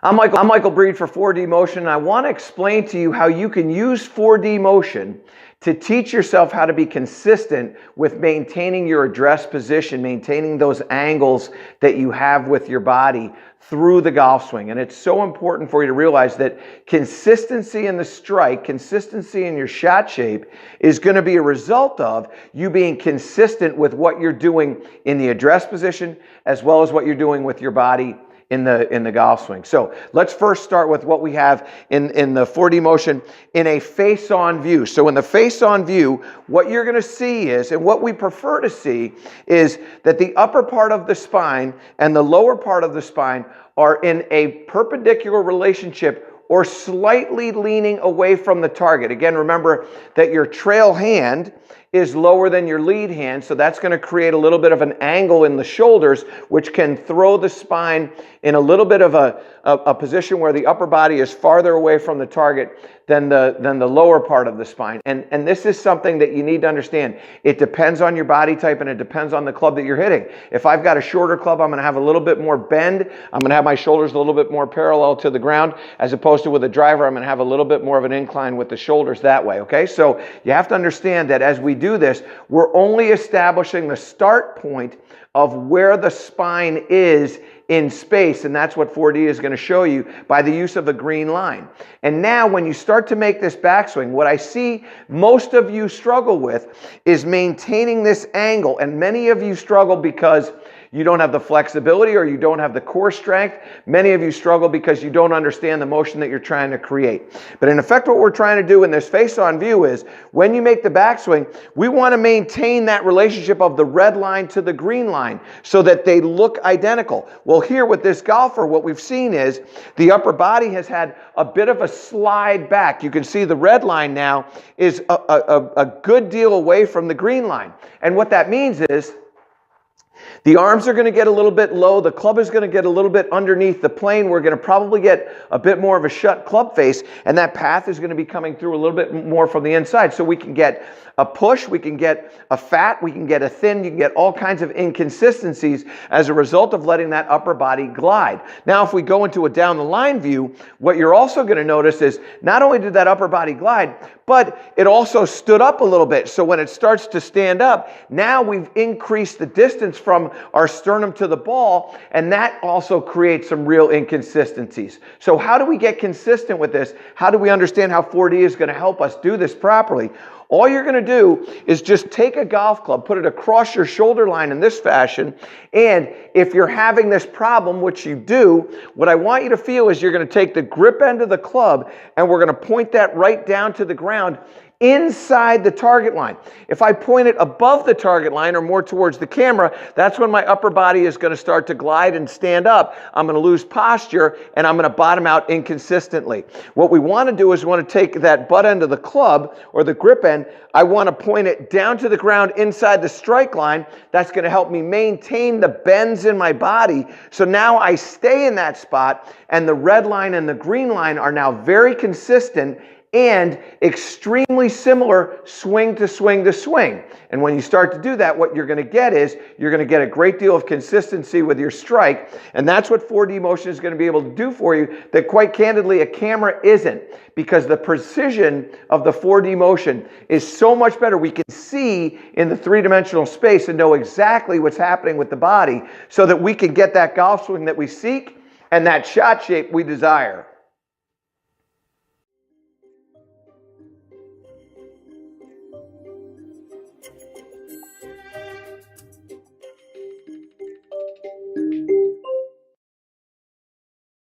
I'm Michael Breed for 4D Motion, and I want to explain to you how you can use 4D Motion to teach yourself how to be consistent with maintaining your address position, maintaining those angles that you have with your body through the golf swing. And it's so important for you to realize that consistency in the strike, consistency in your shot shape is going to be a result of you being consistent with what you're doing in the address position as well as what you're doing with your body in the golf swing. So let's first start with what we have in the 4D Motion in a face-on view. So in the face-on view, what you're going to see is, and what we prefer to see, is that the upper part of the spine and the lower part of the spine are in a perpendicular relationship or slightly leaning away from the target. Again, remember that your trail hand is lower than your lead hand, so that's going to create a little bit of an angle in the shoulders, which can throw the spine in a little bit of a position where the upper body is farther away from the target than the lower part of the spine. And this is something that you need to understand. It depends on your body type and it depends on the club that you're hitting. If I've got a shorter club, I'm going to have a little bit more bend. I'm going to have my shoulders a little bit more parallel to the ground, as opposed to with a driver, I'm going to have a little bit more of an incline with the shoulders that way, okay? So you have to understand that as we do this, we're only establishing the start point of where the spine is in space, and that's what 4D is going to show you by the use of the green line. And now when you start to make this backswing, what I see most of you struggle with is maintaining this angle, and many of you struggle because you don't have the flexibility or you don't have the core strength. Many of you struggle because you don't understand the motion that you're trying to create. But in effect, what we're trying to do in this face-on view is when you make the backswing, we want to maintain that relationship of the red line to the green line so that they look identical. Well, here with this golfer, what we've seen is the upper body has had a bit of a slide back. You can see the red line now is a good deal away from the green line. And what that means is the arms are going to get a little bit low. The club is going to get a little bit underneath the plane. We're going to probably get a bit more of a shut club face, and that path is going to be coming through a little bit more from the inside. So we can get a push, we can get a fat, we can get a thin, you can get all kinds of inconsistencies as a result of letting that upper body glide. Now, if we go into a down the line view, what you're also going to notice is not only did that upper body glide, but it also stood up a little bit. So when it starts to stand up, now we've increased the distance from our sternum to the ball, and that also creates some real inconsistencies. So how do we get consistent with this? How do we understand how 4D is going to help us do this properly? All you're going to do is just take a golf club, put it across your shoulder line in this fashion, and if you're having this problem, which you do, what I want you to feel is you're going to take the grip end of the club and we're going to point that right down to the ground inside the target line. If I point it above the target line or more towards the camera, that's when my upper body is going to start to glide and stand up. I'm going to lose posture and I'm going to bottom out inconsistently. What we want to do is we want to take that butt end of the club or the grip end, I want to point it down to the ground inside the strike line. That's going to help me maintain the bends in my body. So now I stay in that spot and the red line and the green line are now very consistent and extremely similar swing to swing to swing. And when you start to do that, what you're going to get is you're going to get a great deal of consistency with your strike, and that's what 4D Motion is going to be able to do for you that quite candidly a camera isn't, because the precision of the 4D Motion is so much better. We can see in the three-dimensional space and know exactly what's happening with the body so that we can get that golf swing that we seek and that shot shape we desire.